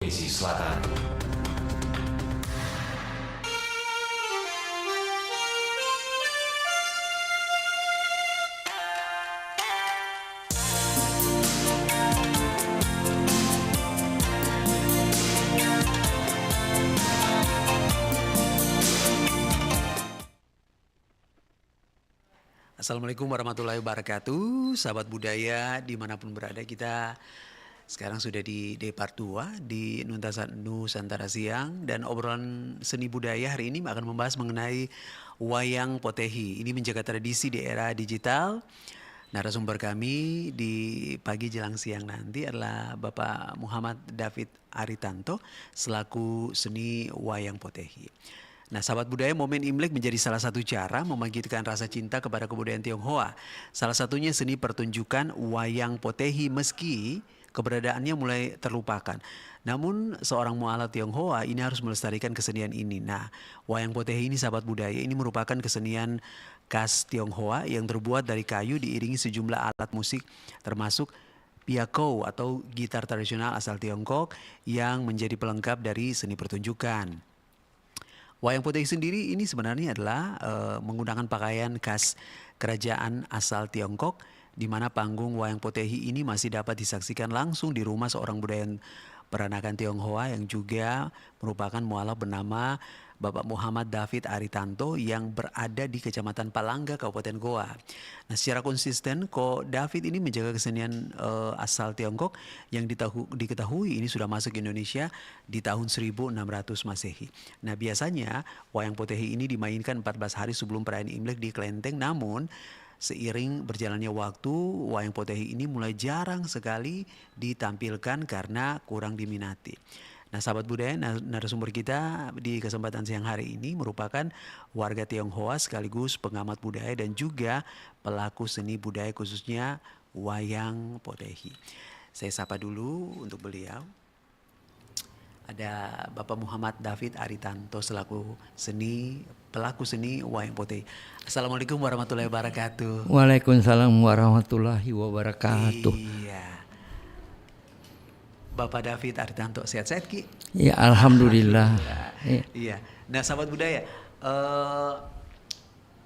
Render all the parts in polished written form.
Sulawesi Selatan. Assalamualaikum warahmatullahi wabarakatuh, sahabat budaya dimanapun berada. Kita sekarang sudah di Depart 2 di Nusantara Siang, dan obrolan seni budaya hari ini akan membahas mengenai wayang potehi. Ini menjaga tradisi di era digital. Narasumber kami di pagi jelang siang nanti adalah Bapak Muhammad David Aritanto selaku seni wayang potehi. Nah, sahabat budaya, momen Imlek menjadi salah satu cara membangkitkan rasa cinta kepada kebudayaan Tionghoa. Salah satunya seni pertunjukan wayang potehi, meski keberadaannya mulai terlupakan. Namun seorang mualaf Tionghoa ini harus melestarikan kesenian ini. Nah, wayang potehi ini, sahabat budaya, ini merupakan kesenian khas Tionghoa yang terbuat dari kayu diiringi sejumlah alat musik termasuk piakou atau gitar tradisional asal Tiongkok yang menjadi pelengkap dari seni pertunjukan. Wayang potehi sendiri ini sebenarnya adalah menggunakan pakaian khas kerajaan asal Tiongkok, di mana panggung wayang potehi ini masih dapat disaksikan langsung di rumah seorang budayawan peranakan Tionghoa yang juga merupakan mualaf bernama Bapak Muhammad David Aritanto yang berada di Kecamatan Palangga, Kabupaten Goa. Nah, secara konsisten, Ko David ini menjaga kesenian asal Tiongkok yang diketahui ini sudah masuk ke Indonesia di tahun 1600 Masehi. Nah, biasanya wayang potehi ini dimainkan 14 hari sebelum perayaan Imlek di kelenteng, namun seiring berjalannya waktu, wayang potehi ini mulai jarang sekali ditampilkan karena kurang diminati. Nah, sahabat budaya, narasumber kita di kesempatan siang hari ini merupakan warga Tionghoa sekaligus pengamat budaya dan juga pelaku seni budaya khususnya wayang potehi. Saya sapa dulu untuk beliau. Ada Bapak Muhammad David Aritanto selaku pelaku seni wayang potehi. Assalamualaikum warahmatullahi wabarakatuh. Waalaikumsalam warahmatullahi wabarakatuh. Iya. Bapak David Aritanto, sehat-sehat Ki? Ya, alhamdulillah. Iya. Nah, sahabat budaya,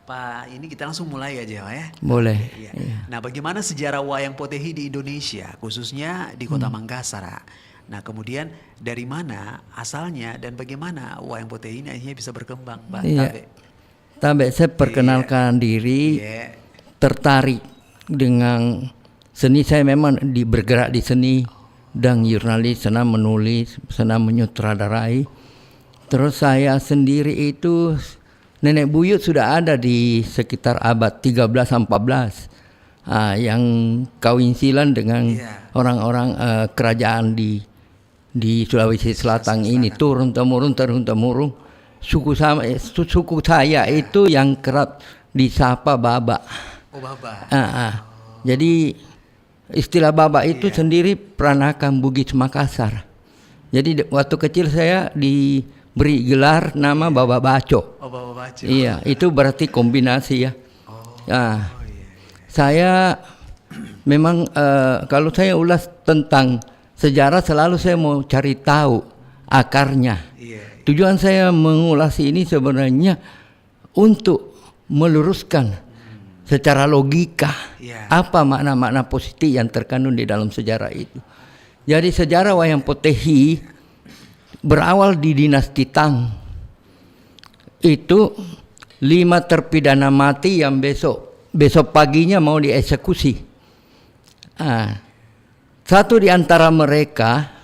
Pak, ini kita langsung mulai aja ya. Boleh. Iya. Iya. Nah, bagaimana sejarah wayang potehi di Indonesia, khususnya di Kota Manggassar? Nah, kemudian dari mana asalnya dan bagaimana wayang potehi ini akhirnya bisa berkembang, Pak? Iya. Tabe, saya perkenalkan diri, tertarik dengan seni. Saya memang bergerak di seni dan jurnalis, senang menulis, senang menyutradarai. Terus saya sendiri itu nenek buyut sudah ada di sekitar abad 13-14 yang kawin silang dengan orang-orang kerajaan di Sulawesi Selatan ini, turun temurun. Suku saya itu yang kerap disapa Baba. Oh, Baba. Jadi istilah Baba itu sendiri peranakan Bugis Makassar. Jadi waktu kecil saya diberi gelar nama Baba Baco. Oh, Baba Baco. Iya, itu berarti kombinasi ya. Saya memang kalau saya ulas tentang sejarah selalu saya mau cari tahu akarnya. Tujuan saya mengulas ini sebenarnya untuk meluruskan secara logika apa makna-makna positif yang terkandung di dalam sejarah itu. Jadi sejarah wayang potehi berawal di dinasti Tang. Itu 5 terpidana mati yang besok paginya mau dieksekusi. Satu di antara mereka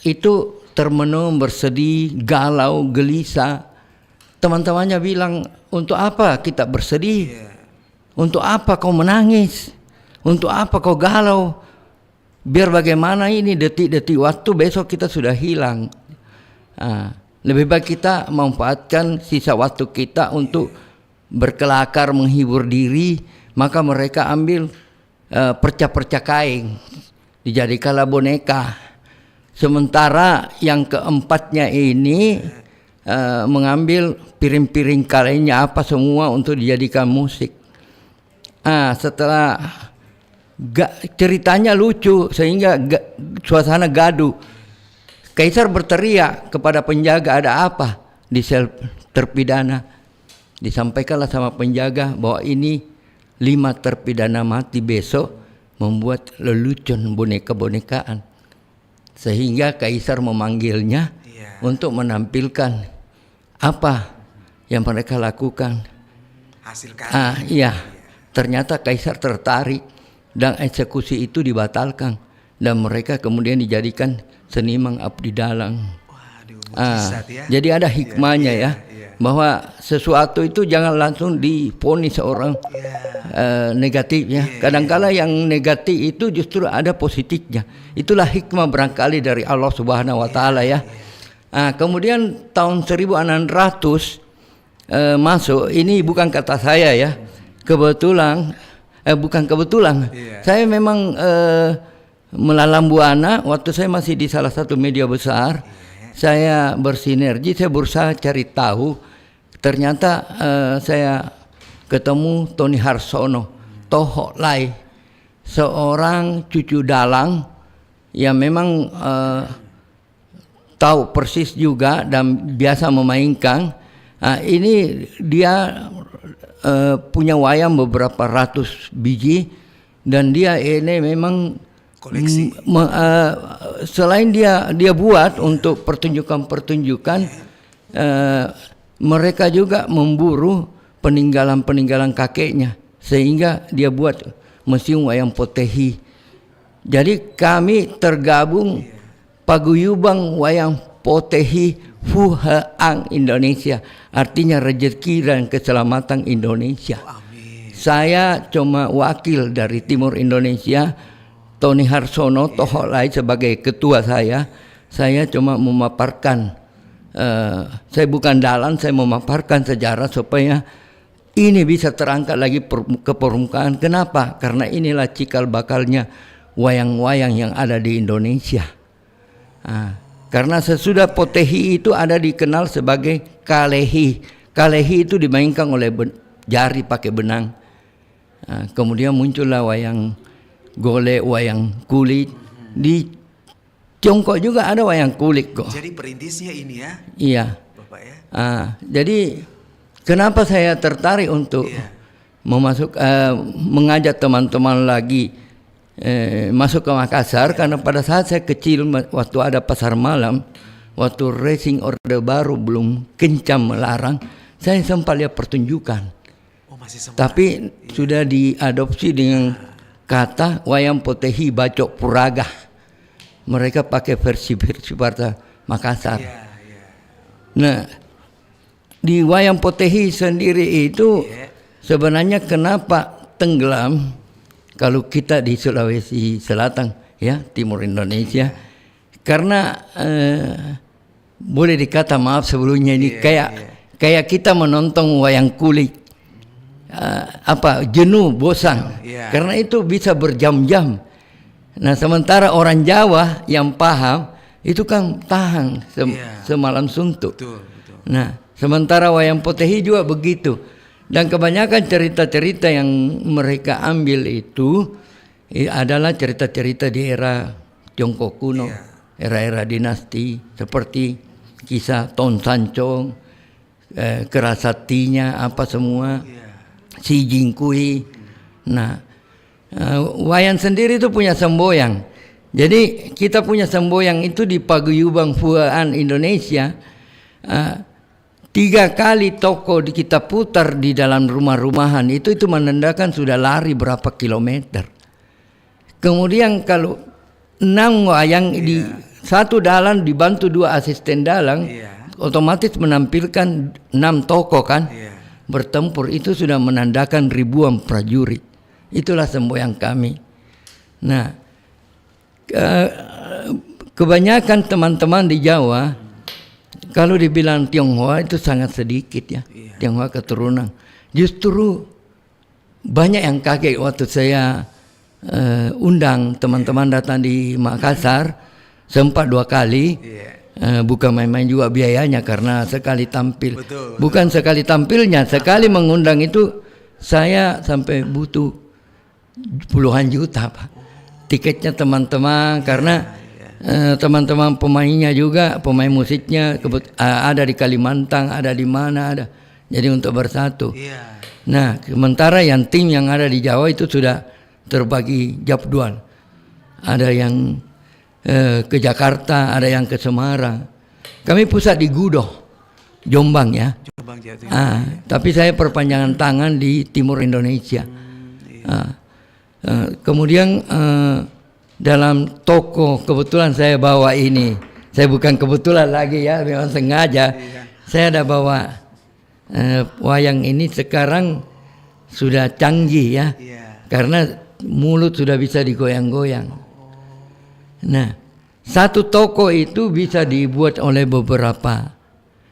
itu termenung, bersedih, galau, gelisah. Teman-temannya bilang, untuk apa kita bersedih? Untuk apa kau menangis? Untuk apa kau galau? Biar bagaimana ini detik-detik waktu besok kita sudah hilang. Lebih baik kita manfaatkan sisa waktu kita untuk berkelakar, menghibur diri. Maka mereka ambil perca-perca kain, dijadikanlah boneka. Sementara yang keempatnya ini mengambil piring-piring kainnya apa semua untuk dijadikan musik. Setelah ceritanya lucu sehingga suasana gaduh. Kaisar berteriak kepada penjaga, ada apa di sel terpidana? Disampaikanlah sama penjaga bahwa ini 5 terpidana mati besok membuat lelucon boneka-bonekaan. Sehingga kaisar memanggilnya untuk menampilkan apa yang mereka lakukan. Hasil karya. Iya. Ternyata kaisar tertarik dan eksekusi itu dibatalkan dan mereka kemudian dijadikan seniman abdi dalang. Waduh, mujizat ya. Jadi ada hikmahnya ya. Bahwa sesuatu itu jangan langsung diponis seorang negatif ya. Kadang-kala yang negatif itu justru ada positifnya. Itulah hikmah barangkali dari Allah Subhanahu wa taala ya. Kemudian tahun 1600 masuk, ini bukan kata saya ya. Kebetulan bukan kebetulan. Saya memang melalang buana waktu saya masih di salah satu media besar. Saya bersinergi, saya berusaha cari tahu. Ternyata saya ketemu Tony Harsono, Toho Lai, seorang cucu dalang yang memang tahu persis juga dan biasa memainkan. Ini dia punya wayang beberapa ratus biji dan dia ini memang koleksi. Selain dia buat untuk pertunjukan-pertunjukan, mereka juga memburu peninggalan-peninggalan kakeknya sehingga dia buat museum wayang potehi. Jadi kami tergabung paguyuban wayang potehi Fuhaang Indonesia, artinya rezeki dan keselamatan Indonesia. Amin. Saya cuma wakil dari Timur Indonesia. Tony Harsono, Toho Lai sebagai ketua saya cuma memaparkan. Saya bukan dalang, saya memaparkan sejarah supaya ini bisa terangkat lagi ke permukaan. Kenapa? Karena inilah cikal bakalnya wayang-wayang yang ada di Indonesia. Karena sesudah potehi itu ada dikenal sebagai kalehi. Kalehi itu dimainkan oleh jari pakai benang. Kemudian muncullah wayang golek, wayang kulit. Di Tiongkok juga ada wayang kulit kok. Jadi perintisnya ini ya? Iya. Bapak ya? Jadi kenapa saya tertarik untuk mengajak teman-teman lagi masuk ke Makassar, karena pada saat saya kecil waktu ada pasar malam, waktu Racing Orde Baru belum kencang melarang, saya sempat lihat pertunjukan. Masih sempat. Tapi sudah diadopsi dengan kata wayang potehi bacok puraga. Mereka pakai versi bahasa Makassar. Nah, di wayang potehi sendiri itu sebenarnya kenapa tenggelam kalau kita di Sulawesi Selatan ya, timur Indonesia, karena boleh dikata, maaf sebelumnya ini, kayak kita menonton wayang kulit jenuh, bosan, karena itu bisa berjam-jam. Nah, sementara orang Jawa yang paham itu kan tahan semalam suntuk. Betul. Nah, sementara wayang potehi juga begitu. Dan kebanyakan cerita-cerita yang mereka ambil itu adalah cerita-cerita di era Tiongkok kuno, era-era dinasti, seperti kisah Ton Sancong, Kerasatinya, apa semua, Si Jingkui. Nah, wayang sendiri itu punya semboyang. Jadi kita punya semboyang itu di paguyuban Fuhaan Indonesia. 3 kali toko kita putar di dalam rumah-rumahan itu menandakan sudah lari berapa kilometer. Kemudian kalau 6 wayang di satu dalang dibantu 2 asisten dalang, otomatis menampilkan 6 toko kan, bertempur, itu sudah menandakan ribuan prajurit. Itulah semboyang kami. Nah, kebanyakan teman-teman di Jawa kalau dibilang Tionghoa itu sangat sedikit ya. Tionghoa keturunan. Justru banyak yang kaget waktu saya undang teman-teman datang di Makassar, sempat 2 kali. Bukan main-main juga biayanya, karena sekali tampil. Betul. Bukan sekali tampilnya, sekali mengundang itu saya sampai butuh puluhan juta Pak. Tiketnya teman-teman, karena teman-teman pemainnya juga, pemain musiknya ada di Kalimantan, ada di mana ada. Jadi untuk bersatu. Iya. Nah, sementara yang tim yang ada di Jawa itu sudah terbagi jadwal. Ada yang ke Jakarta, ada yang ke Semarang. Kami pusat di Gudoh, Jombang ya. Jombang, Jawa Timur. Tapi saya perpanjangan tangan di timur Indonesia. Kemudian dalam toko kebetulan saya bawa ini. Saya bukan kebetulan lagi ya, memang sengaja. Saya ada bawa wayang ini sekarang sudah canggih ya. Karena mulut sudah bisa digoyang-goyang. Nah, satu toko itu bisa dibuat oleh beberapa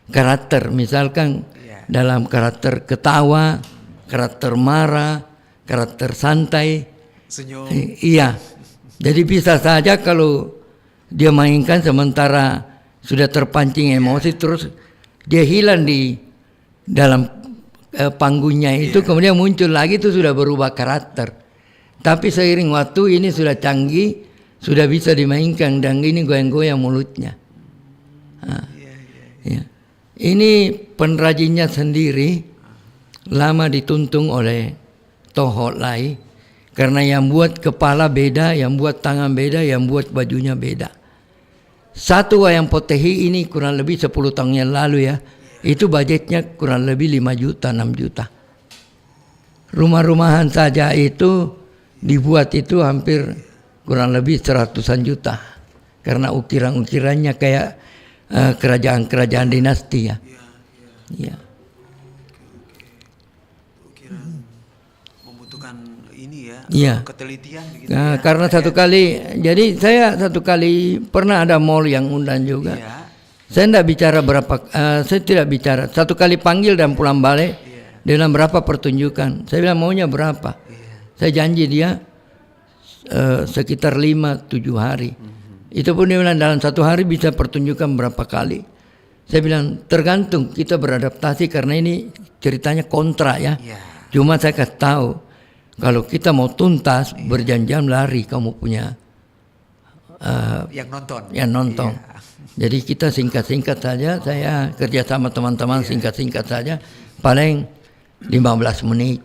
karakter. Misalkan dalam karakter ketawa, karakter marah, karakter santai. Senyum. Iya. Jadi bisa saja kalau dia mainkan sementara sudah terpancing emosi terus dia hilang di dalam panggungnya itu kemudian muncul lagi itu sudah berubah karakter. Tapi seiring waktu ini sudah canggih, sudah bisa dimainkan dan ini goyang-goyang mulutnya. Ya. Ini penrajinnya sendiri lama dituntung oleh Tohot Lai. Karena yang buat kepala beda, yang buat tangan beda, yang buat bajunya beda. Satu wayang potehi ini kurang lebih 10 tahun yang lalu ya. Itu budgetnya kurang lebih 5 juta, 6 juta. Rumah-rumahan saja itu dibuat itu hampir kurang lebih 100-an juta. Karena ukiran-ukirannya kayak kerajaan-kerajaan dinasti ya. Iya. Iya. Ketelitian begitu. Nah, karena satu kali, jadi saya satu kali pernah ada mall yang undang juga. Saya tidak bicara. Satu kali panggil dan pulang balik dalam berapa pertunjukan. Saya bilang maunya berapa. Saya janji dia sekitar 5-7 hari. Itu pun dia bilang dalam satu hari bisa pertunjukan berapa kali. Saya bilang tergantung kita beradaptasi karena ini ceritanya kontrak ya. Cuma saya kasih tahu. Kalau kita mau tuntas berjam-jam lari kamu punya yang nonton. Jadi kita singkat-singkat saja. Saya kerja sama teman-teman singkat-singkat saja. Paling 15 menit.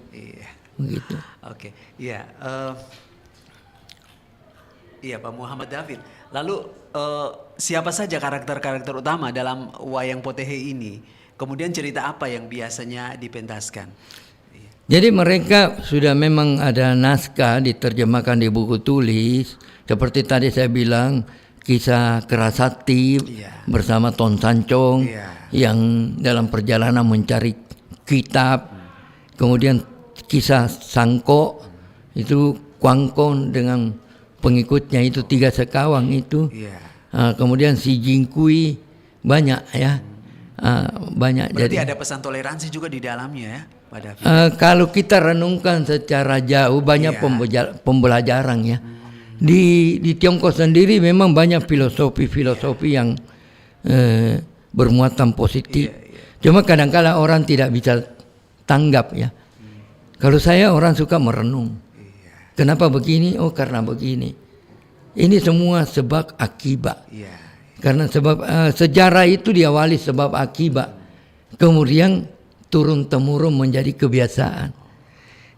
Begitu. Oke. Iya. Iya Pak Muhammad David. Lalu siapa saja karakter-karakter utama dalam wayang potehi ini? Kemudian cerita apa yang biasanya dipentaskan? Jadi mereka sudah memang ada naskah diterjemahkan di buku tulis. Seperti tadi saya bilang kisah Kerasakti bersama Ton Sancong yang dalam perjalanan mencari kitab. Kemudian kisah Sangko itu Kuangkon dengan pengikutnya itu 3 sekawang itu. Kemudian si Jingkui banyak ya. Banyak. Berarti ada pesan toleransi juga di dalamnya ya. Kalau kita renungkan secara jauh banyak pembelajaran ya. Di Tiongkok sendiri memang banyak filosofi yang bermuatan positif. Cuma kadang-kala orang tidak bisa tanggap ya. Kalau saya orang suka merenung. Kenapa begini? Oh karena begini. Ini semua sebab akibat. Karena sebab sejarah itu diawali sebab akibat. Kemudian turun-temurun menjadi kebiasaan.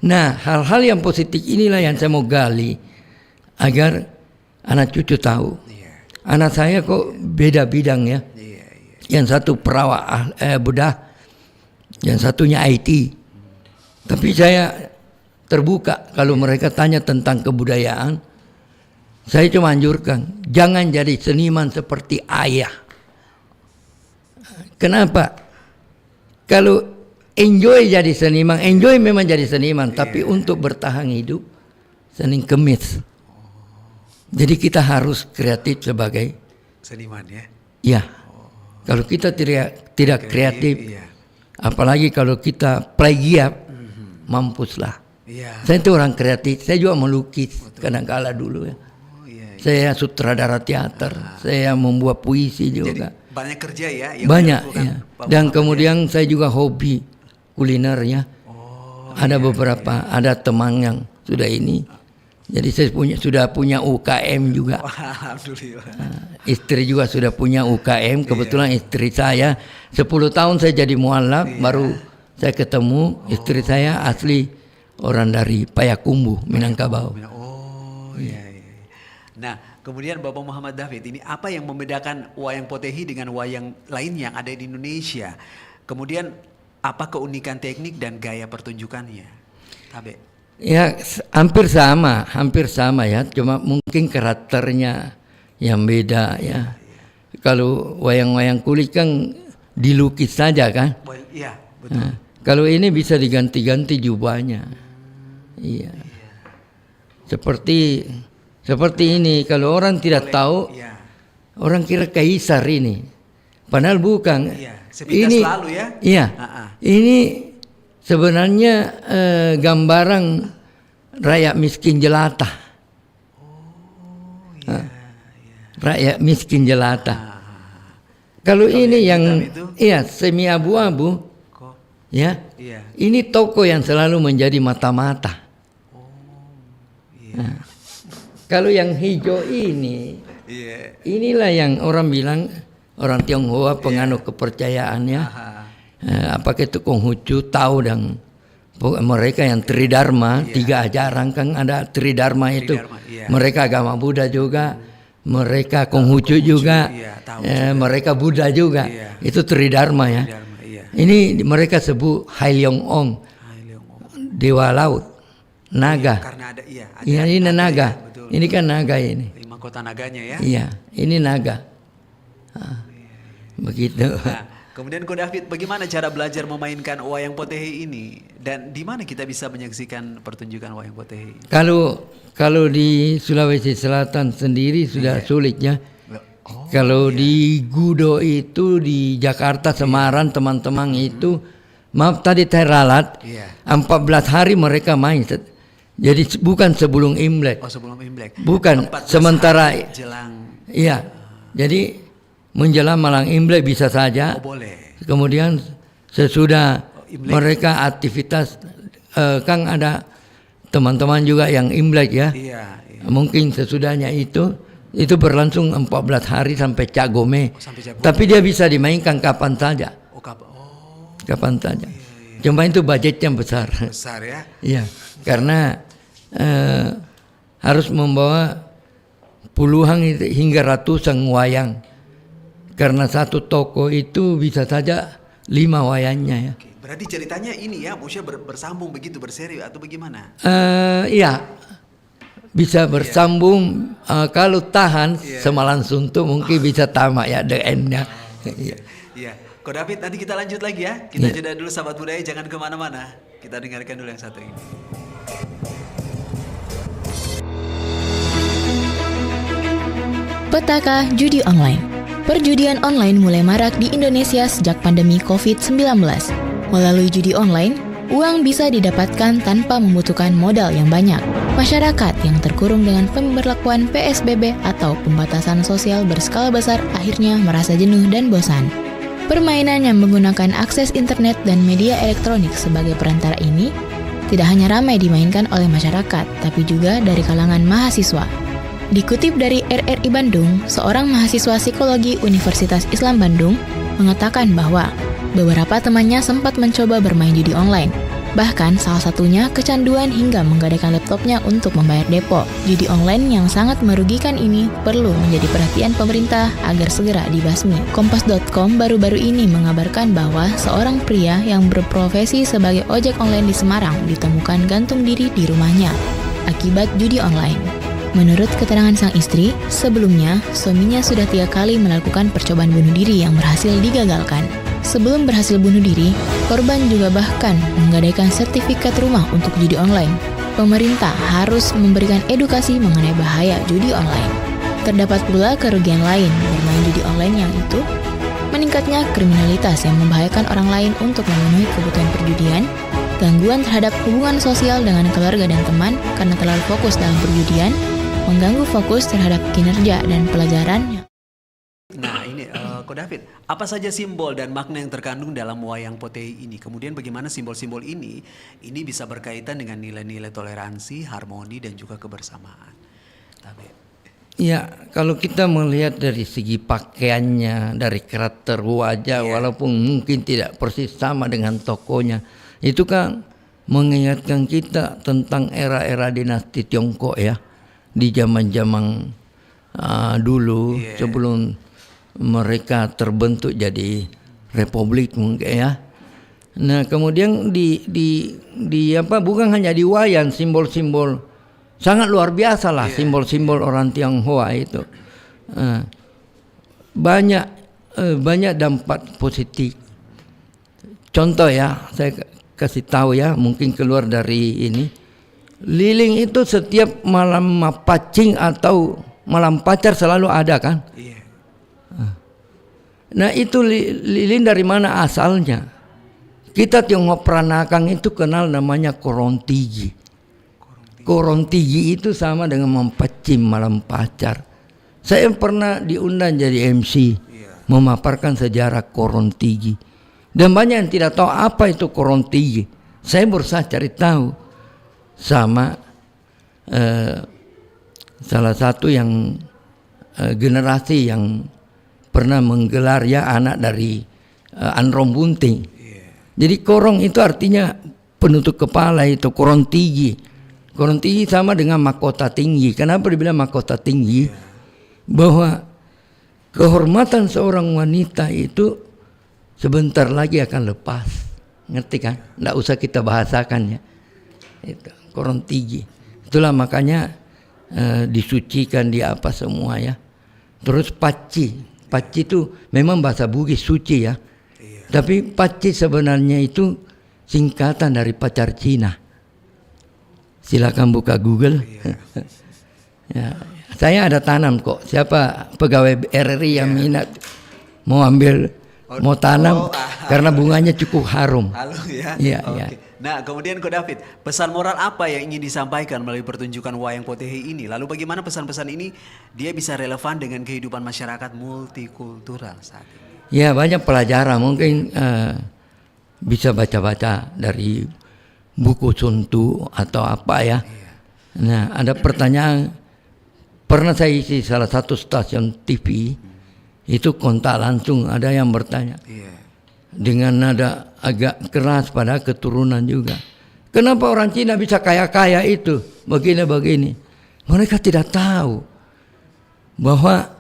Nah, hal-hal yang positif inilah yang saya mau gali agar anak cucu tahu. Anak saya kok beda bidang ya. Yang satu perawat bedah, yang satunya IT. Tapi saya terbuka kalau mereka tanya tentang kebudayaan. Saya cuma anjurkan, jangan jadi seniman seperti ayah. Kenapa? Kalau enjoy jadi seniman, enjoy memang jadi seniman, tapi untuk bertahan hidup Senin Kemis. Jadi kita harus kreatif sebagai seniman ya. Ya. Kalau kita tidak kreatif, apalagi kalau kita plagiat, mampuslah. Saya itu orang kreatif, saya juga melukis kadang-kala dulu ya. Saya sutradara teater, saya membuat puisi juga. Jadi, banyak kerja ya. Banyak ya. Dan kemudian saya juga hobi kuliner ya. Ada beberapa, ada teman yang sudah ini Jadi saya sudah punya UKM juga. Alhamdulillah. Istri juga sudah punya UKM. Kebetulan istri saya 10 tahun saya jadi mualaf, baru saya ketemu istri saya asli orang dari Payakumbuh, Minangkabau. Oh iya. Nah, kemudian Bapak Muhammad David, ini apa yang membedakan wayang Potehi dengan wayang lain yang ada di Indonesia? Kemudian apa keunikan teknik dan gaya pertunjukannya? Tabe. Ya hampir sama ya, cuma mungkin karakternya yang beda ya. Kalau wayang-wayang kulit kan dilukis saja kan. Iya, betul. Nah, kalau ini bisa diganti-ganti jubahnya. Iya. Seperti ini, kalau orang tidak tahu, orang kira kaisar ini. Padahal bukan. Sepintas lalu ya. Iya. Ini sebenarnya gambaran rakyat miskin jelata. Rakyat miskin jelata. Kalau ini yang semi abu-abu, ya. Ini tokoh yang selalu menjadi mata-mata. Nah, kalau yang hijau ini, inilah yang orang bilang orang Tionghoa penganut kepercayaannya. Apakah itu Konghucu tahu dan mereka yang Tridharma, 3 ajaran kan ada Tridharma itu. Mereka agama Buddha juga, mereka Konghucu juga, mereka Buddha juga. Itu Tridharma ya. Ini mereka sebut Hailyong Ong, dewa laut, naga. Ini naga. Ini kan naga ini. 5 kota naganya ya. Iya, ini naga. Begitu. Nah, kemudian Ko David, bagaimana cara belajar memainkan wayang Potehi ini dan di mana kita bisa menyaksikan pertunjukan wayang Potehi? Kalau di Sulawesi Selatan sendiri sudah sulit ya. Kalau di Gudo itu di Jakarta, Semarang teman-teman itu, maaf tadi teralat, 14 hari mereka main. Jadi bukan sebelum Imlek. Oh, sebelum Imlek. Bukan sementara jelang. Iya. Jadi menjelang malam Imlek bisa saja. Oh, boleh. Kemudian sesudah mereka aktivitas kan ada teman-teman juga yang Imlek ya. Iya. Mungkin sesudahnya itu berlangsung 14 hari sampai Cap Gome. Tapi dia bisa dimainkan kapan saja. Kapan saja. Cuma itu budgetnya besar. Besar ya? Iya, karena harus membawa puluhan hingga ratusan wayang. Karena satu toko itu bisa saja 5 wayangnya ya. Berarti ceritanya ini ya, maksudnya bersambung begitu, berseri atau bagaimana? Iya. Bisa bersambung kalau tahan semalam suntuk mungkin bisa tamat ya the end-nya. Iya. Ko David, nanti kita lanjut lagi ya. Kita jeda dulu sahabat budaya, jangan kemana-mana. Kita dengarkan dulu yang satu ini. Petaka judi online. Perjudian online mulai marak di Indonesia sejak pandemi COVID-19. Melalui judi online, uang bisa didapatkan tanpa membutuhkan modal yang banyak. Masyarakat yang terkurung dengan pemberlakuan PSBB atau pembatasan sosial berskala besar akhirnya merasa jenuh dan bosan. Permainan yang menggunakan akses internet dan media elektronik sebagai perantara ini tidak hanya ramai dimainkan oleh masyarakat, tapi juga dari kalangan mahasiswa. Dikutip dari RRI Bandung, seorang mahasiswa psikologi Universitas Islam Bandung mengatakan bahwa beberapa temannya sempat mencoba bermain judi online. Bahkan salah satunya kecanduan hingga menggadaikan laptopnya untuk membayar depo. Judi online yang sangat merugikan ini perlu menjadi perhatian pemerintah agar segera dibasmi. Kompas.com baru-baru ini mengabarkan bahwa seorang pria yang berprofesi sebagai ojek online di Semarang ditemukan gantung diri di rumahnya akibat judi online. Menurut keterangan sang istri, sebelumnya suaminya sudah 3 kali melakukan percobaan bunuh diri yang berhasil digagalkan. Sebelum berhasil bunuh diri, korban juga bahkan menggadaikan sertifikat rumah untuk judi online. Pemerintah harus memberikan edukasi mengenai bahaya judi online. Terdapat pula kerugian lain bermain judi online yang itu meningkatnya kriminalitas yang membahayakan orang lain untuk memenuhi kebutuhan perjudian, gangguan terhadap hubungan sosial dengan keluarga dan teman karena terlalu fokus dalam perjudian, mengganggu fokus terhadap kinerja dan pelajaran. Nah ini Ko David, apa saja simbol dan makna yang terkandung dalam wayang potehi ini? Kemudian bagaimana simbol-simbol ini bisa berkaitan dengan nilai-nilai toleransi, harmoni, dan juga kebersamaan? David. Ya, kalau kita melihat dari segi pakaiannya, dari karakter wajah, walaupun mungkin tidak persis sama dengan tokohnya, itu kan mengingatkan kita tentang era-era dinasti Tiongkok ya, di zaman-zaman dulu sebelum mereka terbentuk jadi republik mungkin ya. Nah, kemudian di apa, bukan hanya di wayang, simbol-simbol sangat luar biasa lah, simbol-simbol orang Tionghoa itu banyak dampak positif. Contoh ya, saya kasih tahu ya, mungkin keluar dari ini, lilin itu setiap malam pacing atau malam pacar selalu ada kan? Nah, itu lilin dari mana asalnya? Kita Tionghoa Peranakan itu kenal namanya Korontigi. Korontigi itu sama dengan mempacim malam pacar. Saya pernah diundang jadi MC memaparkan sejarah Korontigi. Dan banyak yang tidak tahu apa itu Korontigi. Saya berusaha cari tahu sama salah satu yang generasi yang pernah menggelar ya anak dari Androm Bunting. Jadi korong itu artinya penutup kepala, itu Korontigi. Korontigi sama dengan mahkota tinggi. Kenapa dibilang mahkota tinggi? Bahwa kehormatan seorang wanita itu sebentar lagi akan lepas. Ngerti kan? Nggak usah kita bahasakan ya. Itu Korontigi. Itulah makanya disucikan di apa semua ya. Terus paci. Paci itu memang bahasa Bugis suci ya. Tapi paci sebenarnya itu singkatan dari pacar Cina. Silakan buka Google. Ya, saya ada tanam kok. Siapa pegawai RRI yang minat mau ambil, mau tanam karena bunganya cukup harum. Halus ya. Iya, iya. Nah, kemudian Ko David, pesan moral apa yang ingin disampaikan melalui pertunjukan wayang potehi ini? Lalu bagaimana pesan-pesan ini dia bisa relevan dengan kehidupan masyarakat multikultural saat ini? Ya, banyak pelajaran. Mungkin bisa baca-baca dari buku Sun Tzu atau apa ya. Nah, ada pertanyaan, pernah saya isi salah satu stasiun TV, itu kontak langsung ada yang bertanya dengan nada agak keras pada keturunan juga. Kenapa orang Cina bisa kaya-kaya itu, begini-begini? Mereka tidak tahu bahwa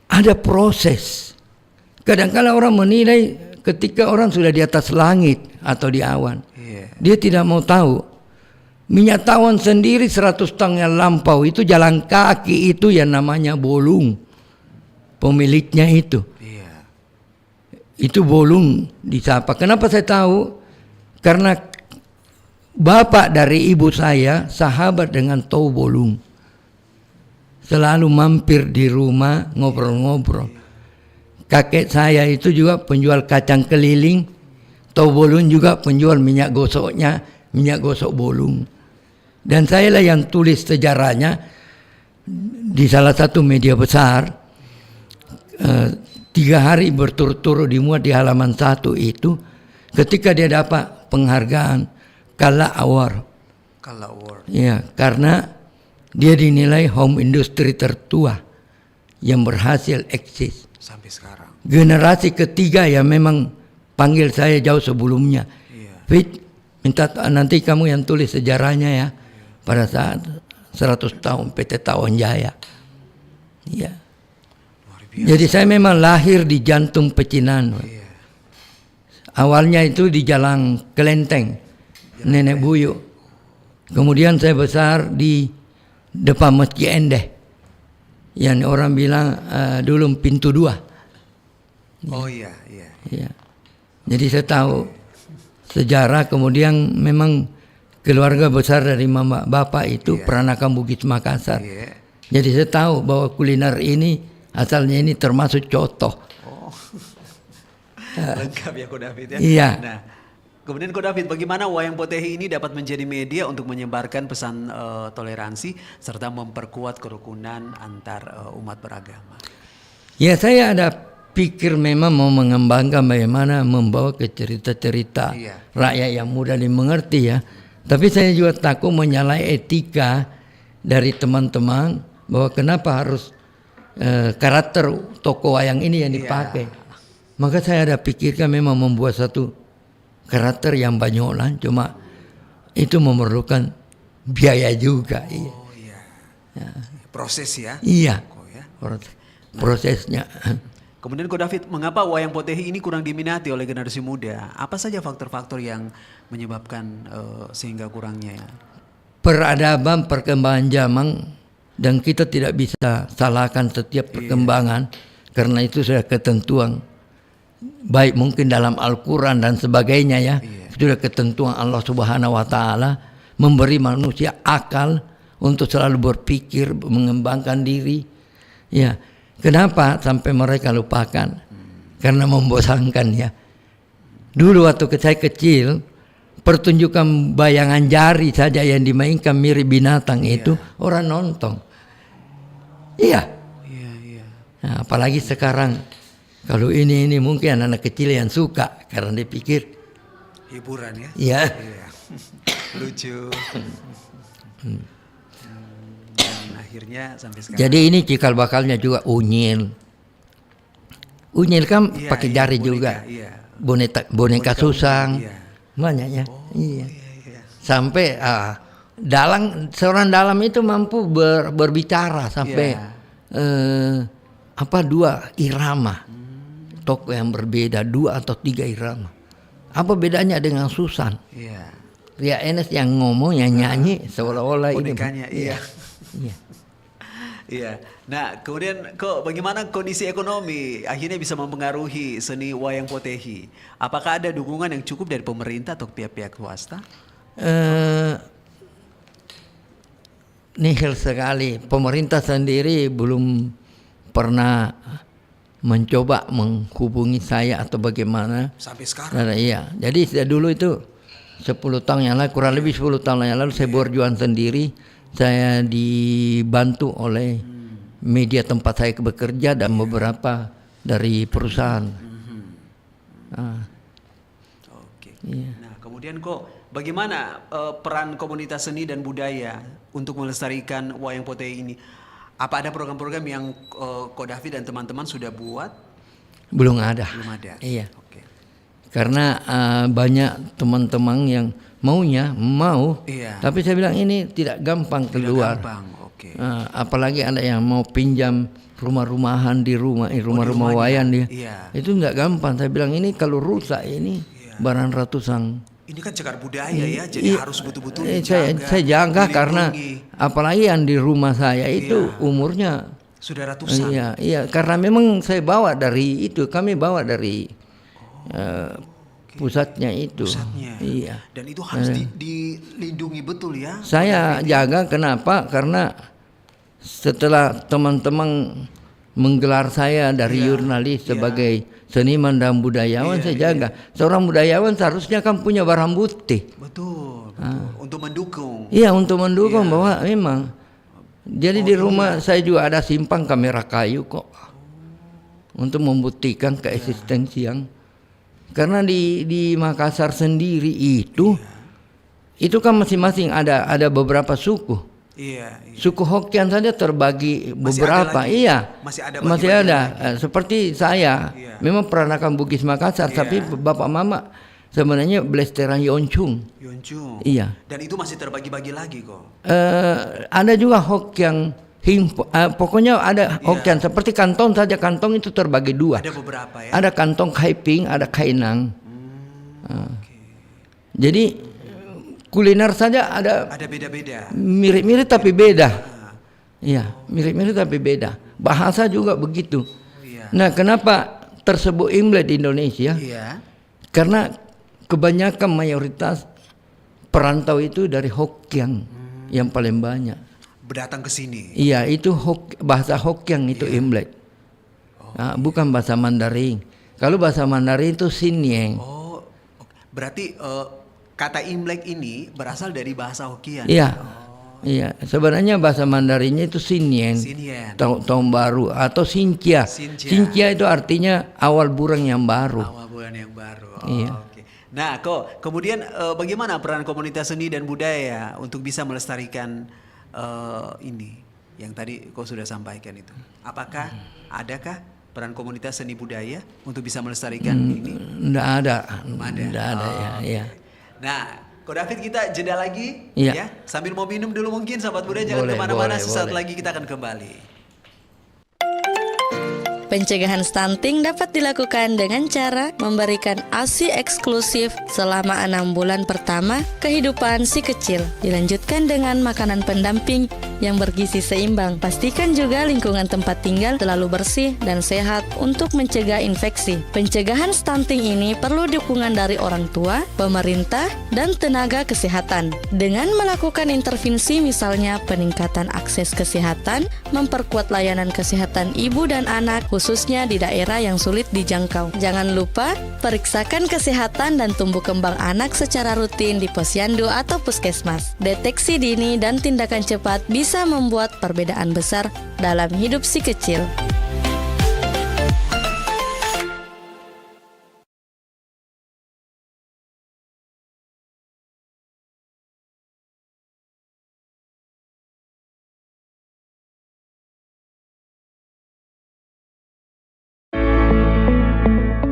ada proses. Kadang-kadang orang menilai ketika orang sudah di atas langit atau di awan, dia tidak mau tahu. Minyak tawon sendiri 100 tahun yang lampau itu jalan kaki itu yang namanya Bolung. Pemiliknya itu. Itu Bolung disapa. Kenapa saya tahu? Karena bapak dari ibu saya sahabat dengan Tou Bolung. Selalu mampir di rumah ngobrol-ngobrol. Kakek saya itu juga penjual kacang keliling. Tou Bolung juga penjual minyak gosoknya, minyak gosok Bolung. Dan saya lah yang tulis sejarahnya di salah satu media besar. 3 hari berturut-turut dimuat di halaman 1 itu. Ketika dia dapat penghargaan Kala Award. Ya, karena dia dinilai home industry tertua yang berhasil eksis sampai sekarang. Generasi ketiga yang memang panggil saya jauh sebelumnya. Fit, minta nanti kamu yang tulis sejarahnya ya. Pada saat 100 tahun PT Tawon Jaya. Ya. Jadi saya memang lahir di jantung pecinan. Awalnya itu di Jalan Kelenteng, Nenek Buyut. Kemudian saya besar di depan Masjid Endeh. Yang orang bilang dulu pintu 2. Oh iya. Jadi saya tahu sejarah, kemudian memang keluarga besar dari mama bapak itu Peranakan Bugis Makassar. Jadi saya tahu bahwa kuliner ini asalnya ini termasuk coto. Lengkap ya Ko David ya. Iya. Nah, kemudian Ko David, bagaimana wayang potehi ini dapat menjadi media untuk menyebarkan pesan toleransi serta memperkuat kerukunan antar umat beragama? Ya, saya ada pikir memang mau mengembangkan bagaimana membawa ke cerita-cerita rakyat yang mudah dimengerti ya. Tapi saya juga takut menyalahi etika dari teman-teman bahwa kenapa harus karakter tokoh wayang ini yang dipakai. Maka saya ada pikirkan memang membuat satu karakter yang banyolan, cuma itu memerlukan biaya juga. Oh iya. Ya. Proses ya? Iya. Prosesnya. Kemudian Ko David, mengapa wayang potehi ini kurang diminati oleh generasi muda? Apa saja faktor-faktor yang menyebabkan sehingga kurangnya ya? Peradaban, perkembangan zaman, dan kita tidak bisa salahkan setiap perkembangan karena itu sudah ketentuan. Baik mungkin dalam Al-Quran dan sebagainya ya. Sudah ketentuan Allah Subhanahu wa Ta'ala memberi manusia akal untuk selalu berpikir, mengembangkan diri. Ya, kenapa sampai mereka lupakan? Karena membosankan ya. Dulu waktu saya kecil, pertunjukan bayangan jari saja yang dimainkan mirip binatang itu orang nonton. Iya. Nah, apalagi sekarang kalau ini mungkin anak kecil yang suka karena dia pikir hiburan ya. Iya. Lucu. Dan akhirnya sampai sekarang. Jadi ini cikal bakalnya juga unyil. Unyil kan pakai jari boneka, juga. Boneka susang. Banyak ya. Iya. Sampai seorang dalam itu mampu berbicara sampai dua irama. Tokoh yang berbeda 2 atau 3 irama. Apa bedanya dengan Susan? Ria Enes yang ngomong, yang nyanyi seolah-olah bonekanya, ini. Iya. Nah, kemudian bagaimana kondisi ekonomi akhirnya bisa mempengaruhi seni wayang potehi? Apakah ada dukungan yang cukup dari pemerintah atau pihak-pihak swasta? Nihil sekali. Pemerintah sendiri belum pernah mencoba menghubungi saya atau bagaimana. Sampai sekarang? Iya. Jadi sejak dulu itu 10 tahun yang lalu, kurang lebih 10 tahun yang lalu saya berjuang sendiri. Saya dibantu oleh media tempat saya bekerja dan beberapa dari perusahaan. Oke. Nah, kemudian bagaimana peran komunitas seni dan budaya untuk melestarikan wayang potehi ini? Apa ada program-program yang Ko David dan teman-teman sudah buat? Belum ada. Iya. Oke. Karena banyak teman-teman yang mau. Iya. Tapi saya bilang ini tidak gampang keluar. Oke. Apalagi ada yang mau pinjam rumah-rumahan di rumah wayang dia. Iya. Itu nggak gampang. Saya bilang ini kalau rusak ini barang ratusan. Ini kan cagar budaya ya, jadi harus betul-betul dijaga. Saya jaga karena apalagi yang di rumah saya itu umurnya sudah ratusan. Iya, karena memang saya bawa dari itu, kami bawa dari pusatnya itu. Iya. Dan itu harus dilindungi betul ya. Saya jaga kenapa? Karena setelah teman-teman menggelar saya dari jurnalis sebagai seniman dan budayawan, saya jaga. Seorang budayawan seharusnya kan punya barang bukti. Betul. Untuk mendukung. Iya, untuk mendukung bahwa memang. Jadi di rumah saya juga ada simpan kamera kayu kok. Untuk membuktikan keeksistensi yang. Karena di Makassar sendiri itu kan masing-masing ada beberapa suku. Suku Hokkien saja terbagi beberapa. Masih ada. Seperti saya, memang peranakan Bugis Makassar, tapi bapak mama sebenarnya Blesteran Yonchung. Iya. Dan itu masih terbagi-bagi lagi kok. Ada juga Hokkien pokoknya ada Hokkien seperti kantong saja. Kantong itu terbagi 2. Ada beberapa ya. Ada kantong Kaiping, ada Kainang. Jadi kuliner saja ada beda-beda. Mirip-mirip tapi beda. Iya, mirip-mirip tapi beda. Bahasa juga begitu. Nah, kenapa tersebut Imlek di Indonesia? Karena kebanyakan mayoritas perantau itu dari Hokkien yang paling banyak. Berdatang ke sini. Iya, itu bahasa Hokkien itu Imlek. Bukan bahasa Mandarin. Kalau bahasa Mandarin itu Sinyeng. Berarti kata Imlek ini berasal dari bahasa Hokkien. Iya. Iya, sebenarnya bahasa Mandarinnya itu Xinyan, tahun baru atau Xinjia. Xinjia itu artinya awal bulan yang baru. Awal bulan yang baru. Iya. Oke. Nah, kok kemudian bagaimana peran komunitas seni dan budaya untuk bisa melestarikan ini yang tadi kau sudah sampaikan itu? Apakah adakah peran komunitas seni budaya untuk bisa melestarikan ini? Nggak ada. Nggak ada ya. Iya. Nah, Ko David kita jeda lagi ya. Sambil mau minum dulu mungkin sahabat budaya, jangan kemana-mana, sesaat lagi kita akan kembali. Pencegahan stunting dapat dilakukan dengan cara memberikan ASI eksklusif selama 6 bulan pertama kehidupan si kecil. Dilanjutkan dengan makanan pendamping yang bergizi seimbang. Pastikan juga lingkungan tempat tinggal selalu bersih dan sehat untuk mencegah infeksi. Pencegahan stunting ini perlu dukungan dari orang tua, pemerintah, dan tenaga kesehatan. Dengan melakukan intervensi misalnya peningkatan akses kesehatan, memperkuat layanan kesehatan ibu dan anak, khususnya di daerah yang sulit dijangkau. Jangan lupa periksakan kesehatan dan tumbuh kembang anak secara rutin di posyandu atau puskesmas. Deteksi dini dan tindakan cepat bisa membuat perbedaan besar dalam hidup si kecil.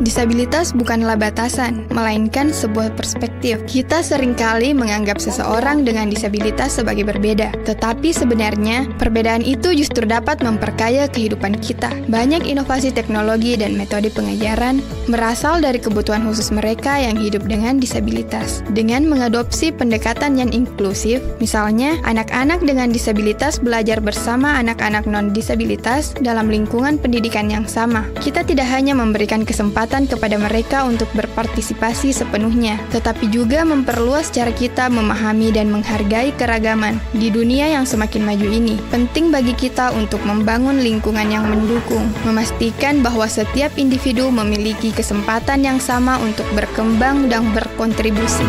Disabilitas bukanlah batasan, melainkan sebuah perspektif. Kita seringkali menganggap seseorang dengan disabilitas sebagai berbeda, tetapi sebenarnya perbedaan itu justru dapat memperkaya kehidupan kita. Banyak inovasi teknologi dan metode pengajaran berasal dari kebutuhan khusus mereka yang hidup dengan disabilitas. Dengan mengadopsi pendekatan yang inklusif, misalnya anak-anak dengan disabilitas belajar bersama anak-anak non-disabilitas dalam lingkungan pendidikan yang sama. Kita tidak hanya memberikan kesempatan kepada mereka untuk berpartisipasi sepenuhnya, tetapi juga memperluas cara kita memahami dan menghargai keragaman. Di dunia yang semakin maju ini, penting bagi kita untuk membangun lingkungan yang mendukung, memastikan bahwa setiap individu memiliki kesempatan yang sama untuk berkembang dan berkontribusi.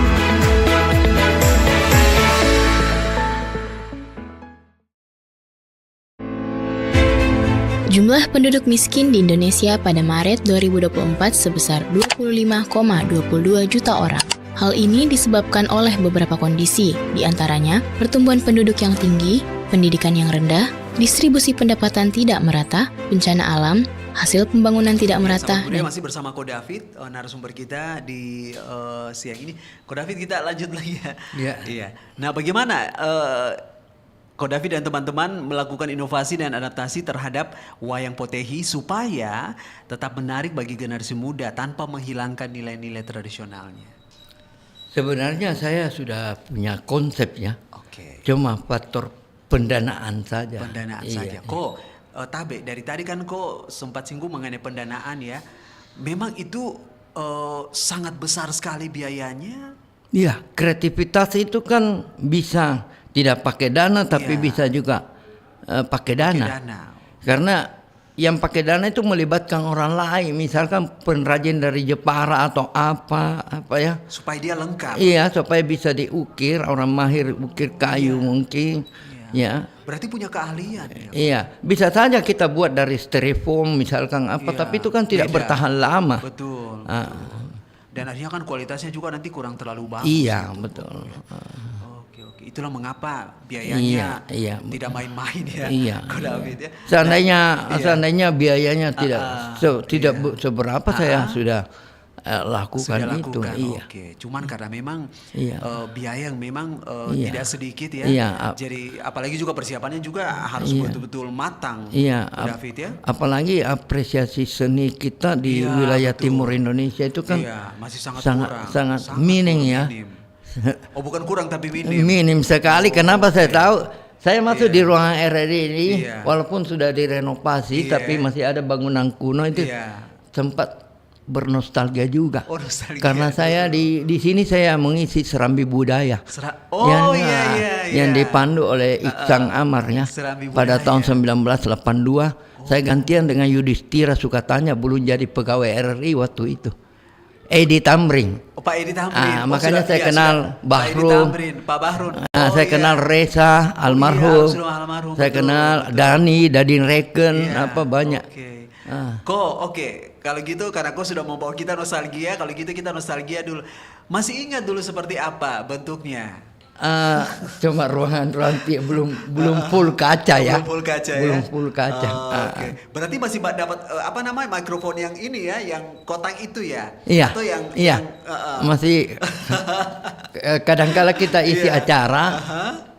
Jumlah penduduk miskin di Indonesia pada Maret 2024 sebesar 25,22 juta orang. Hal ini disebabkan oleh beberapa kondisi, di antaranya pertumbuhan penduduk yang tinggi, pendidikan yang rendah, distribusi pendapatan tidak merata, bencana alam, hasil pembangunan tidak merata. Kemudian masih bersama Ko David, narasumber kita di siang ini. Ko David, kita lanjut lagi ya. Iya. Nah, bagaimana Ko David dan teman-teman melakukan inovasi dan adaptasi terhadap wayang potehi supaya tetap menarik bagi generasi muda tanpa menghilangkan nilai-nilai tradisionalnya? Sebenarnya saya sudah punya konsepnya. Oke. Cuma faktor pendanaan saja. Pendanaan saja. Ko, Tabe, dari tadi kan Ko sempat singgung mengenai pendanaan ya. Memang itu sangat besar sekali biayanya. Iya, kreativitas itu kan bisa tidak pakai dana tapi bisa juga pakai dana. Karena yang pakai dana itu melibatkan orang lain, misalkan pengrajin dari Jepara atau apa ya. Supaya dia lengkap. Iya, supaya bisa diukir, orang mahir ukir kayu mungkin. Ya. Berarti punya keahlian. Iya, bisa saja kita buat dari styrofoam misalkan apa, tapi itu kan tidak bertahan lama. Betul. Dan akhirnya kan kualitasnya juga nanti kurang terlalu bagus. Iya, betul. Oke. Itulah mengapa biayanya tidak main-main ya. Iya. David, ya. Seandainya biayanya tidak seberapa saya sudah lakukan itu. Iya. Oke. Cuman karena memang biaya yang memang tidak sedikit ya. Iya. Jadi apalagi juga persiapannya juga harus betul-betul matang. Iya. David ya. Apalagi apresiasi seni kita di wilayah timur Indonesia itu kan masih sangat minim ya. Oh, bukan kurang tapi minim. Minim sekali. Kenapa saya tahu? Saya masuk di ruangan RRI ini, walaupun sudah direnovasi, tapi masih ada bangunan kuno itu. Sempat bernostalgia juga. Nostalgia. Karena saya di sini saya mengisi Serambi Budaya. Yang dipandu oleh Iksan Amar ya. Pada tahun 1982, saya gantian dengan Yudhistira Sukatanya, belum jadi pegawai RRI waktu itu. Edi Tamrin. Oh, Pak Edi Tamrin. Makanya saya kenal Pak Edi Tamrin, Pak Bahrun. Saya kenal Reza almarhum. Almarhum. Saya betul, kenal betul. Dani, Dadin Reken, apa banyak. Oke. Kalau gitu karena kau sudah membawa kita nostalgia, kalau gitu kita nostalgia dulu. Masih ingat dulu seperti apa bentuknya? Cuma ruangan belum full kaca ya. Belum full kaca ya. Belum full kaca. Oke. Berarti masih dapat apa namanya mikrofon yang ini ya, yang kotak itu ya? Iya. Atau yang masih kadang-kala kita isi acara.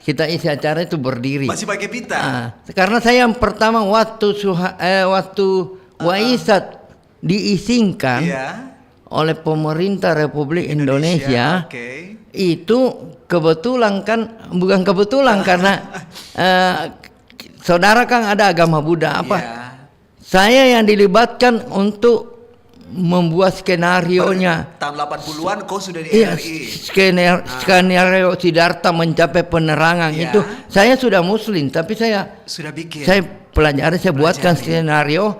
Kita isi acara itu berdiri. Masih pakai pita. Karena saya yang pertama waktu Waisak diizinkan oleh pemerintah Republik Indonesia. Itu kebetulan kan, bukan kebetulan karena saudara kan ada agama Buddha apa? Saya yang dilibatkan untuk membuat skenario-nya. Tahun 80-an kau sudah di RRI. Skenario Siddhartha mencapai penerangan itu saya sudah muslim tapi saya sudah bikin. Saya pelajari, saya buatkan skenario.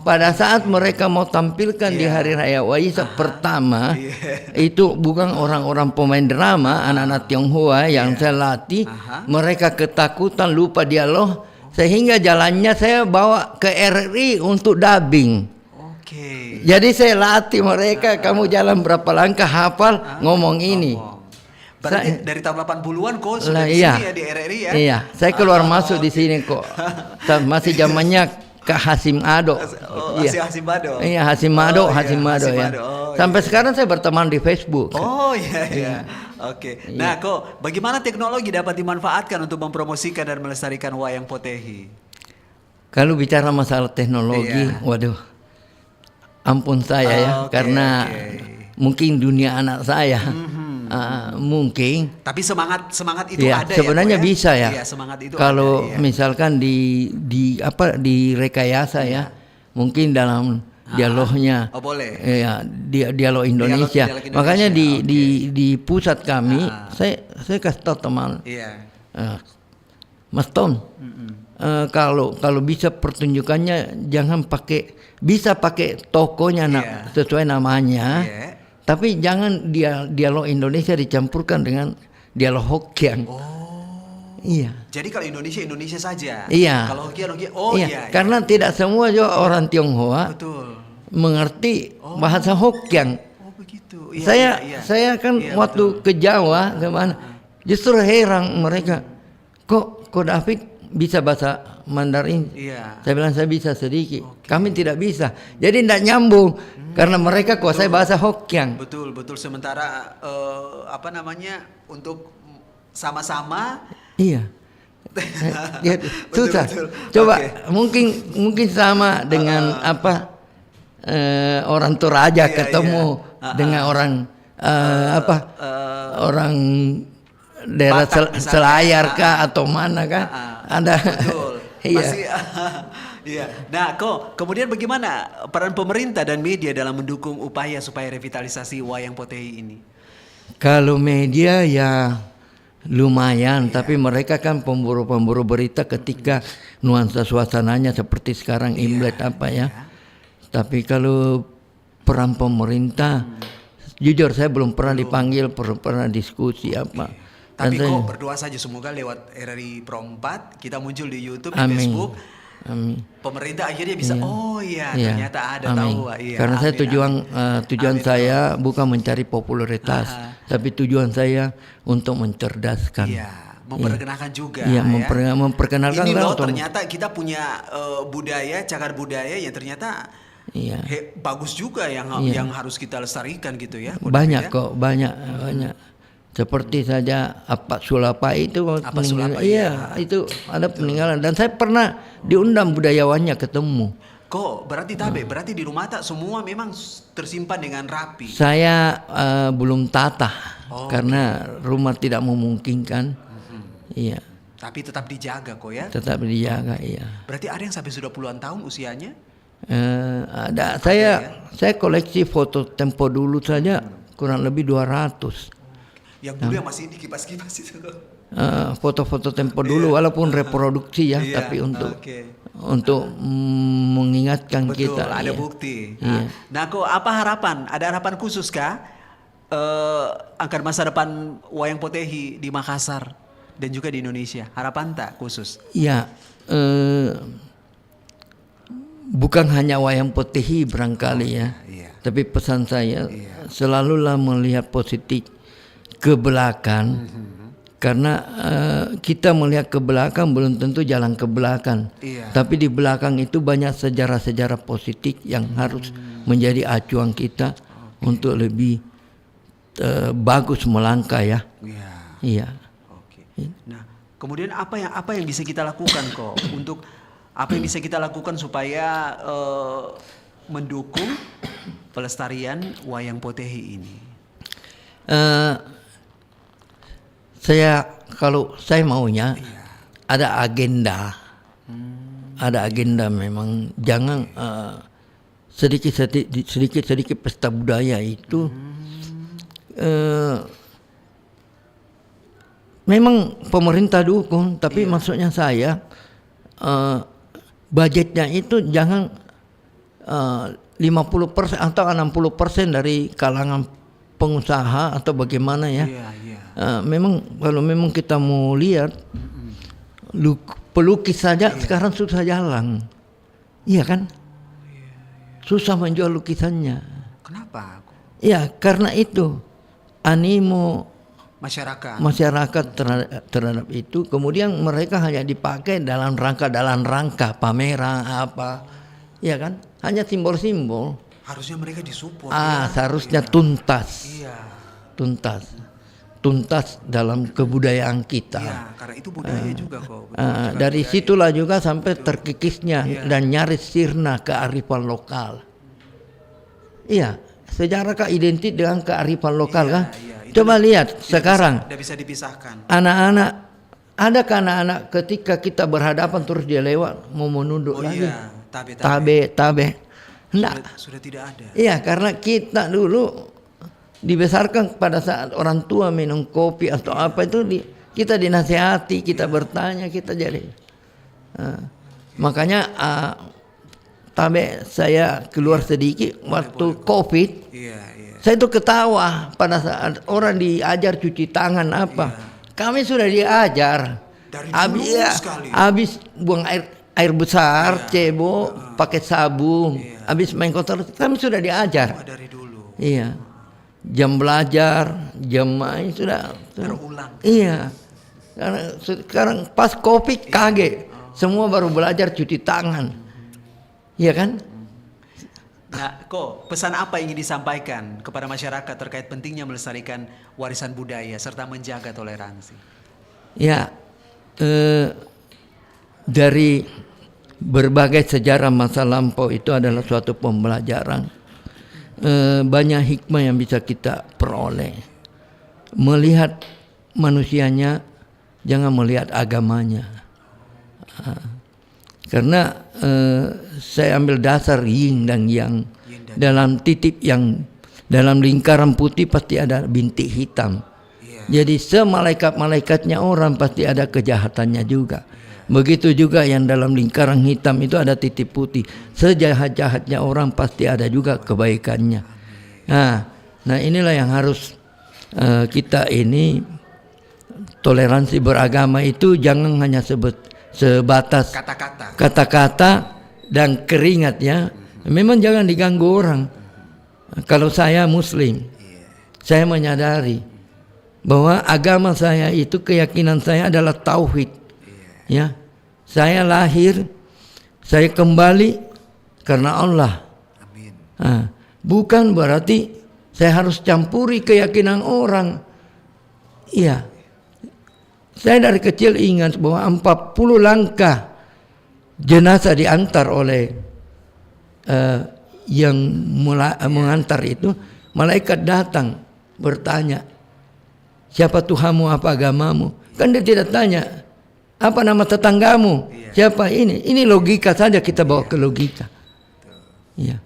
Pada saat mereka mau tampilkan di Hari Raya Waisak pertama, itu bukan orang-orang pemain drama, anak-anak Tionghoa yang saya latih, mereka ketakutan, lupa dialog, sehingga jalannya saya bawa ke RRI untuk dubbing. Jadi saya latih mereka, kamu jalan berapa langkah hafal ngomong ini. Berarti dari tahun 80-an kok sudah di sini ya di RRI ya? Iya, saya keluar masuk di sini kok. Masih zamannya Kak Hasim Ado. Hasim Ado. Iya, Hasim Ado ya. Sampai sekarang saya berteman di Facebook. Iya. Oke. Nah, kok bagaimana teknologi dapat dimanfaatkan untuk mempromosikan dan melestarikan wayang potehi? Kalau bicara masalah teknologi, waduh. Ampun saya karena mungkin dunia anak saya. Mungkin. Tapi semangat itu ada sebenarnya ya. Bisa ya. Iya, semangat itu kalau ada, misalkan di rekayasa ya, mungkin dalam dialognya. Boleh. Ya, dialog Indonesia. Dialog Indonesia. Makanya di pusat kami saya kasih tahu teman. Mas Ton. Kalau bisa pertunjukannya jangan pakai tokonya sesuai namanya. Tapi jangan dialog Indonesia dicampurkan dengan dialog Hokkien. Iya. Jadi kalau Indonesia saja. Iya. Kalau Hokkien. Karena tidak semua juga orang Tionghoa mengerti bahasa Hokkien. Begitu. Saya kan waktu ke Jawa kemana, justru heran mereka. Kok David bisa bahasa Mandarin? Saya bilang saya bisa sedikit. Kami tidak bisa. Jadi tidak nyambung. Karena mereka kuasai bahasa Hokkien. Betul. Sementara untuk sama-sama. Iya. Susah. Betul. Coba mungkin sama dengan orang Toraja ketemu dengan orang orang daerah Selayar kah atau mana kan? Ada. Betul. Iya. Nah, kemudian bagaimana peran pemerintah dan media dalam mendukung upaya supaya revitalisasi wayang potehi ini? Kalau media ya lumayan, tapi mereka kan pemburu berita ketika nuansa suasananya seperti sekarang Imlek Tapi kalau peran pemerintah, jujur saya belum pernah dipanggil, pernah diskusi apa. Tapi berdoa saja semoga lewat RRI Pro 4 kita muncul di YouTube, di Facebook. Amin. Pemerintah akhirnya bisa ternyata ada tahu. Karena saya tujuan saya bukan mencari popularitas, tapi tujuan saya untuk mencerdaskan. Memperkenalkan juga. Memperkenalkan. Ini ternyata kita punya budaya, cagar budaya yang ternyata bagus juga yang harus kita lestarikan gitu ya. Banyak. Seperti saja Sulapa itu peninggalan. Itu ada peninggalan dan saya pernah diundang budayawannya ketemu. Berarti di rumah semua memang tersimpan dengan rapi. Saya belum tata karena rumah tidak memungkinkan. Iya. Tapi tetap dijaga ya. Tetap dijaga, iya. Berarti ada yang sampai sudah puluhan tahun usianya? Ada. Saya koleksi foto tempo dulu saja kurang lebih 200. Yang dulu yang masih dikipas-kipas itu. Foto-foto tempo dulu, walaupun reproduksi ya, tapi untuk mengingatkan betul, kita. ada bukti. Nah, kok apa harapan? Ada harapan khusus kah? Akan masa depan wayang potehi di Makassar dan juga di Indonesia. Harapan tak khusus? Ya, bukan hanya wayang potehi barangkali ya. Tapi pesan saya selalulah melihat positif ke belakang. Karena kita melihat ke belakang belum tentu jalan ke belakang. Tapi di belakang itu banyak sejarah-sejarah positif yang harus menjadi acuan kita untuk lebih bagus melangkah ya. Iya. Oke. Nah, kemudian apa yang bisa kita lakukan kok untuk apa yang bisa kita lakukan supaya mendukung pelestarian wayang potehi ini? Kalau saya maunya ada agenda. Ada agenda memang, jangan sedikit pesta budaya itu memang pemerintah dukung, tapi maksudnya saya budgetnya itu jangan 50% atau 60% dari kalangan pengusaha atau bagaimana ya. Memang kalau memang kita mau lihat pelukis saja sekarang susah jalan, iya kan? Susah menjual lukisannya. Kenapa? Ya karena itu animo masyarakat terhadap itu. Kemudian mereka hanya dipakai dalam rangka pameran apa, ya kan? Hanya simbol-simbol. Harusnya mereka disupport. Seharusnya tuntas. Tuntas dalam kebudayaan kita. Karena itu budaya juga kok. Dari situlah juga sampai terkikisnya dan nyaris sirna kearifan lokal. Iya, sejarah identik dengan kearifan lokal kan. Coba lihat sekarang. Tidak bisa dipisahkan. Anak-anak ketika kita berhadapan terus dia lewat mau menunduk lagi. Tabe. Enggak. Sudah tidak ada. Iya, karena kita dulu dibesarkan pada saat orang tua minum kopi atau apa itu kita dinasihati, kita bertanya, kita jadi. Makanya tabe saya keluar sedikit waktu COVID. Saya itu ketawa pada saat orang diajar cuci tangan apa. Kami sudah diajar. Habis buang air besar, cebok, pakai sabun, habis main kotor, kami sudah diajar. Dari dulu. Iya. Jam belajar, jam main sudah terulang. Iya. Karena sekarang pas Covid kaget. Semua baru belajar cuci tangan. Iya kan? Nah, kok pesan apa yang ingin disampaikan kepada masyarakat terkait pentingnya melestarikan warisan budaya serta menjaga toleransi? Ya, dari berbagai sejarah masa lampau itu adalah suatu pembelajaran. Banyak hikmah yang bisa kita peroleh. Melihat manusianya, jangan melihat agamanya. Karena saya ambil dasar yin dan yang. Dalam titik yang dalam lingkaran putih pasti ada bintik hitam. Jadi semalaikat-malaikatnya orang pasti ada kejahatannya juga. Begitu juga yang dalam lingkaran hitam itu ada titik putih. Sejahat-jahatnya orang pasti ada juga kebaikannya. Nah inilah yang harus kita ini toleransi beragama itu jangan hanya sebatas kata-kata dan keringat ya. Memang jangan diganggu orang. Kalau saya Muslim, saya menyadari bahwa agama saya itu keyakinan saya adalah tauhid. Ya, saya lahir, saya kembali karena Allah. Amin. Bukan berarti saya harus campuri keyakinan orang. Iya, saya dari kecil ingat bahwa 40 langkah jenazah diantar oleh yang mengantar itu, malaikat datang bertanya, siapa Tuhanmu, apa agamamu? Kan dia tidak tanya, apa nama tetanggamu? Siapa ini? Ini logika saja, kita bawa ke logika. Iya.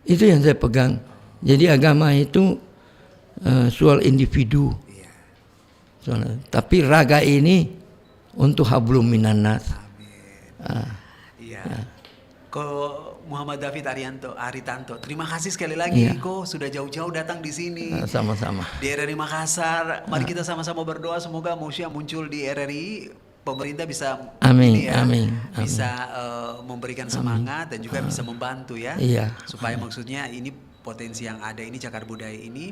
Itu yang saya pegang. Jadi agama itu soal individu. Tapi raga ini untuk hablum minannas. Iya. Ko Muhammad David Aritanto, terima kasih sekali lagi Ko sudah jauh-jauh datang di sini. Sama-sama. Di RRI Makassar. Mari kita sama-sama berdoa semoga Musia muncul di RRI. Pemerintah bisa amin. Bisa memberikan semangat dan juga bisa membantu ya. Iya. Supaya maksudnya ini potensi yang ada ini cagar budaya ini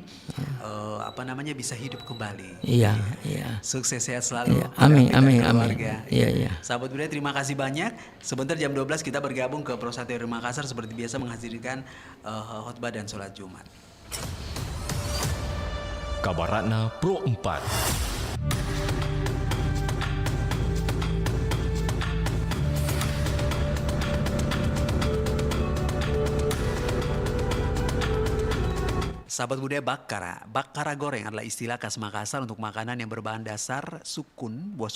bisa hidup kembali. Iya. Sukses sehat selalu. Iya. Amin. Iya. Sahabat budaya, terima kasih banyak. Sebentar jam 12 kita bergabung ke Prostate RRI Makassar seperti biasa menghadirkan khotbah dan sholat Jumat. Kabaratna Pro 4. Sahabat budaya, bakara goreng adalah istilah khas Makassar untuk makanan yang berbahan dasar sukun, buah sukun